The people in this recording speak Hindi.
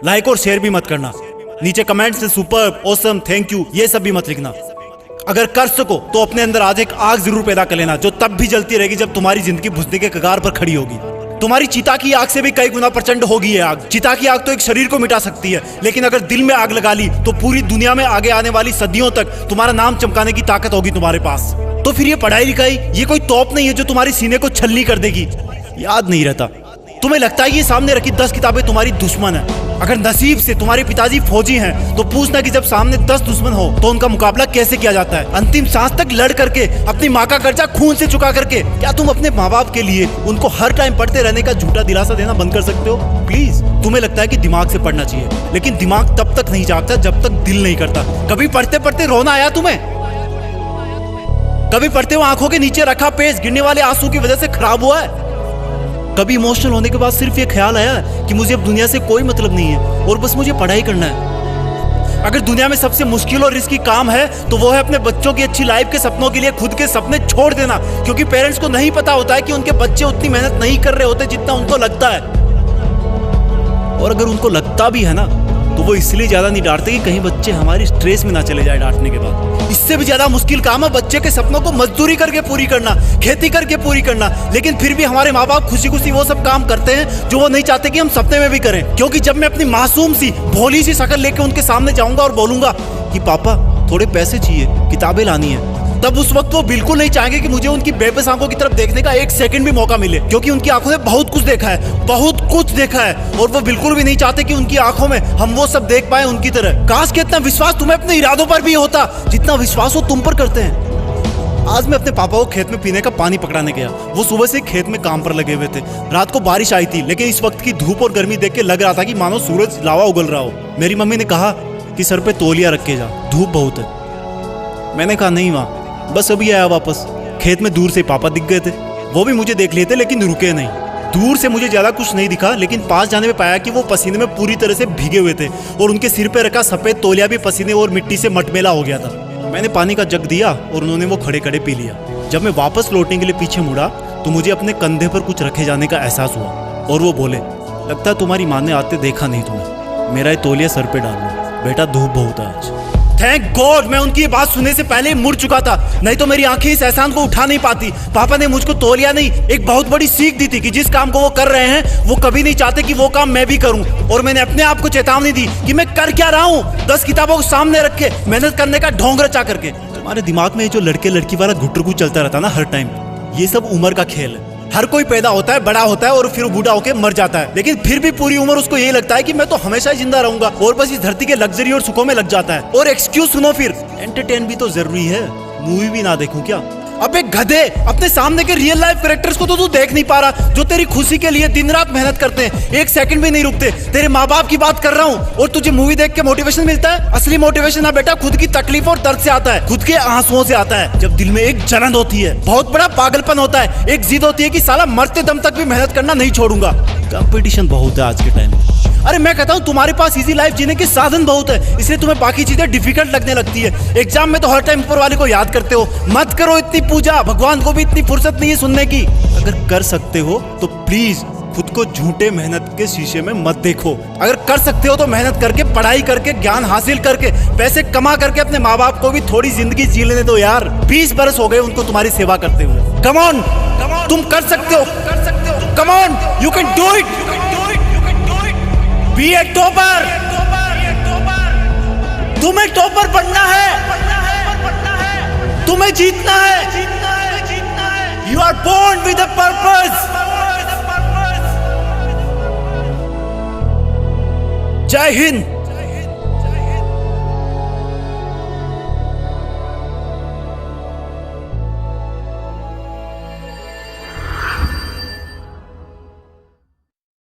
लाइक और शेयर भी मत करना। नीचे कमेंट्स में सुपर, ऑसम, थैंक यू ये सब भी मत लिखना। अगर कर सको तो अपने अंदर आज एक आग जरूर पैदा कर लेना, जो तब भी जलती रहेगी जब तुम्हारी जिंदगी बुझने के कगार पर खड़ी होगी। तुम्हारी चिता की आग से भी कई गुना प्रचंड होगी ये आग। चिता की आग तो एक शरीर को मिटा सकती है, लेकिन अगर दिल में आग लगा ली तो पूरी दुनिया में आगे आने वाली सदियों तक तुम्हारा नाम चमकाने की ताकत होगी तुम्हारे पास। तो फिर ये पढ़ाई लिखाई ये कोई तोप नहीं है जो तुम्हारे सीने को छलनी कर देगी। याद नहीं रहता। तुम्हें लगता है ये सामने रखी 10 किताबें तुम्हारी दुश्मन है। अगर नसीब से तुम्हारे पिताजी फौजी हैं तो पूछना कि जब सामने 10 दुश्मन हो तो उनका मुकाबला कैसे किया जाता है। अंतिम सांस तक लड़ करके, अपनी माँ का कर्जा खून से चुका करके, क्या तुम अपने माँ बाप के लिए उनको हर टाइम पढ़ते रहने का झूठा दिलासा देना बंद कर सकते हो? प्लीज। तुम्हें लगता है कि दिमाग से पढ़ना चाहिए, लेकिन दिमाग तब तक नहीं जागता जब तक दिल नहीं करता। कभी पढ़ते पढ़ते रोना आया तुम्हें? कभी पढ़ते हुए आंखों के नीचे रखा पेज गिरने वाले आंसू की वजह से खराब हुआ है? कभी इमोशनल होने के बाद सिर्फ ये ख्याल आया कि मुझे अब दुनिया से कोई मतलब नहीं है और बस मुझे पढ़ाई करना है? अगर दुनिया में सबसे मुश्किल और रिस्की काम है तो वो है अपने बच्चों की अच्छी लाइफ के सपनों के लिए खुद के सपने छोड़ देना, क्योंकि पेरेंट्स को नहीं पता होता है कि उनके बच्चे उतनी मेहनत नहीं कर रहे होते जितना उनको लगता है। और अगर उनको लगता भी है ना तो वो इसलिए ज्यादा नहीं डांटते कि कहीं बच्चे हमारी स्ट्रेस में ना चले जाए डांटने के बाद। इससे भी ज्यादा मुश्किल काम है बच्चे के सपनों को मजदूरी करके पूरी करना, खेती करके पूरी करना। लेकिन फिर भी हमारे माँ बाप खुशी खुशी वो सब काम करते हैं जो वो नहीं चाहते कि हम सपने में भी करें। क्योंकि जब मैं अपनी मासूम सी भोली सी शक्ल लेके उनके सामने जाऊंगा और बोलूंगा कि पापा थोड़े पैसे चाहिए, किताबें लानी है, तब उस वक्त वो बिल्कुल नहीं चाहेंगे कि मुझे उनकी बेबस आंखों की तरफ देखने का एक सेकंड भी मौका मिले, क्योंकि उनकी आंखों ने बहुत कुछ देखा है, बहुत कुछ देखा है। और वो बिल्कुल भी नहीं चाहते कि उनकी आंखों में हम वो सब देख पाए उनकी तरह। काश कि इतना विश्वास तुम्हें अपने इरादों पर भी होता जितना विश्वास वो तुम पर करते हैं। आज मैं अपने पापा को खेत में पीने का पानी पकड़ाने गया। वो सुबह से खेत में काम पर लगे हुए थे। रात को बारिश आई थी, लेकिन इस वक्त की धूप और गर्मी देख के लग रहा था कि मानो सूरज लावा उगल रहा हो। मेरी मम्मी ने कहा कि सर पे तौलिया रख के जा, धूप बहुत है। मैंने कहा नहीं माँ, बस अभी आया वापस। खेत में दूर से पापा दिख गए थे। वो भी मुझे देख लिए थे लेकिन रुके नहीं। दूर से मुझे ज्यादा कुछ नहीं दिखा, लेकिन पास जाने में पाया कि वो पसीने में पूरी तरह से भीगे हुए थे और उनके सिर पे रखा सफेद तौलिया भी पसीने और मिट्टी से मटमेला हो गया था। मैंने पानी का जग दिया और उन्होंने वो खड़े खड़े पी लिया। जब मैं वापस लौटने के लिए पीछे मुड़ा तो मुझे अपने कंधे पर कुछ रखे जाने का एहसास हुआ और वो बोले, लगता है तुम्हारी माँ ने आते देखा नहीं तुम्हें, मेरा ये तौलिया सर पे डाल लो, बेटा धूप बहुत है आज। थैंक गॉड मैं उनकी ये बात सुनने से पहले ही मुड़ चुका था, नहीं तो मेरी आंखें इस एहसान को उठा नहीं पाती। पापा ने मुझको तौलिया नहीं, एक बहुत बड़ी सीख दी थी कि जिस काम को वो कर रहे हैं वो कभी नहीं चाहते कि वो काम मैं भी करूं। और मैंने अपने आप को चेतावनी दी कि मैं कर क्या रहा हूं, 10 किताबों को सामने रख के मेहनत करने का ढोंग रचा करके। तुम्हारे दिमाग में जो लड़के लड़की वाला गुटरगु चलता रहता ना हर टाइम, ये सब उम्र का खेल है। हर कोई पैदा होता है, बड़ा होता है और फिर बूढ़ा होकर मर जाता है, लेकिन फिर भी पूरी उम्र उसको यही लगता है कि मैं तो हमेशा ही जिंदा रहूंगा और बस इस धरती के लग्जरी और सुखों में लग जाता है। और एक्सक्यूज सुनो, फिर एंटरटेन भी तो जरूरी है, मूवी भी ना देखूं क्या? अबे गधे, अपने सामने के रियल लाइफ कैरेक्टर्स को तो तू देख नहीं पा रहा, जो तेरी खुशी के लिए दिन रात मेहनत करते हैं, एक सेकंड भी नहीं रुकते। तेरे माँ बाप की बात कर रहा हूँ और तुझे मूवी देख के मोटिवेशन मिलता है? असली मोटिवेशन ना बेटा खुद की तकलीफ और दर्द से आता है, खुद के आंसुओं से आता है। जब दिल में एक जलन होती है, बहुत बड़ा पागलपन होता है, एक जिद होती है कि साला मरते दम तक भी मेहनत करना नहीं छोड़ूंगा। कंपटीशन बहुत है आज के टाइम में। अरे मैं कहता हूँ तुम्हारे पास इजी लाइफ जीने के साधन बहुत है, इसलिए तुम्हें बाकी चीजें डिफिकल्ट लगने लगती है। एग्जाम में तो हर टाइम ऊपर वाले को याद करते हो। मत करो इतनी पूजा, भगवान को भी इतनी फुर्सत नहीं है सुनने की। अगर कर सकते हो तो प्लीज खुद को झूठे मेहनत के शीशे में मत देखो। अगर कर सकते हो तो मेहनत करके, पढ़ाई करके, ज्ञान हासिल करके, पैसे कमा करके अपने माँ बाप को भी थोड़ी जिंदगी जी लेने दो यार। 20 बरस हो गए उनको तुम्हारी सेवा करते हुए। कम ऑन, तुम कर सकते हो, come on, you can do it. Be a topper, तुम्हें टॉपर बनना है, तुम्हें जीतना है। You are born with a purpose. Jai Hind.